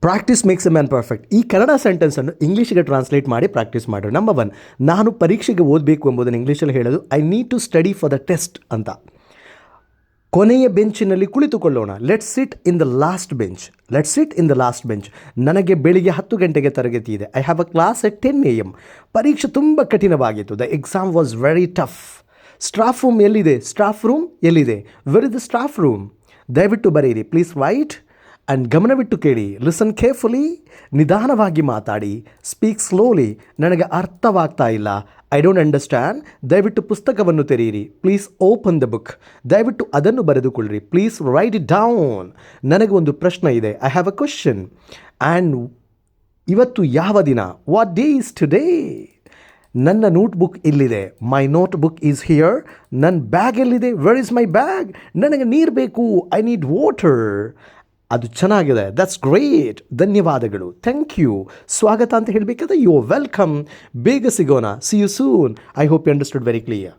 Practice makes a man perfect. ಈ ಕನ್ನಡ ಸೆಂಟೆನ್ಸನ್ನು ಇಂಗ್ಲೀಷ್ಗೆ ಟ್ರಾನ್ಸ್ಲೇಟ್ ಮಾಡಿ ಪ್ರಾಕ್ಟೀಸ್ ಮಾಡೋಣ. ನಂಬರ್ 1, ನಾನು ಪರೀಕ್ಷೆಗೆ ಓದಬೇಕು ಎಂಬುದನ್ನು ಇಂಗ್ಲೀಷಲ್ಲಿ ಹೇಳೋದು I need to study for the test ಅಂತ. ಕೊನೆಯ ಬೆಂಚಿನಲ್ಲಿ ಕುಳಿತುಕೊಳ್ಳೋಣ. Let's sit in the last bench. Let's sit in the last bench. ನನಗೆ ಬೆಳಿಗ್ಗೆ 10 ಗಂಟೆಗೆ ತರಗತಿ ಇದೆ. I have a class at 10 AM. ಪರೀಕ್ಷೆ ತುಂಬ ಕಠಿಣವಾಗಿತ್ತು. The exam was very tough. Staff room ಎಲ್ಲಿದೆ? ಸ್ಟಾಫ್ ರೂಮ್ ಎಲ್ಲಿದೆ? Where is the staff room? ದಯವಿಟ್ಟು ಬರೆಯಿರಿ. ಪ್ಲೀಸ್ ರೈಟ್ ಆ್ಯಂಡ್ ಗಮನವಿಟ್ಟು ಕೇಳಿ. Listen carefully. ನಿಧಾನವಾಗಿ ಮಾತಾಡಿ. Speak slowly. ನನಗೆ ಅರ್ಥವಾಗ್ತಾ ಇಲ್ಲ. I don't understand. ದಯವಿಟ್ಟು ಪುಸ್ತಕವನ್ನು ತೆರೆಯಿರಿ. Please open the book. ದಯವಿಟ್ಟು ಅದನ್ನು ಬರೆದುಕೊಳ್ಳಿರಿ. Please write it down. ನನಗೆ ಒಂದು ಪ್ರಶ್ನೆ ಇದೆ. I have a question. And ಇವತ್ತು ಯಾವ ದಿನ? What day is today? ನನ್ನ ನೋಟ್ಬುಕ್ ಇಲ್ಲಿದೆ. My notebook is here. ನನ್ನ ಬ್ಯಾಗ್ ಎಲ್ಲಿದೆ? Where is my bag? ನನಗೆ ನೀರು ಬೇಕು. I need water. ಅದು ಚೆನ್ನಾಗಿದೆ. That's great. ಧನ್ಯವಾದಗಳು. Thank you. ಸ್ವಾಗತ ಅಂತ ಹೇಳಬೇಕಾದ್ರೆ ಯು ಆರ್ ವೆಲ್ಕಮ್. ಬೇಗ ಸಿಗೋಣ. See you soon. I hope you understood very clear.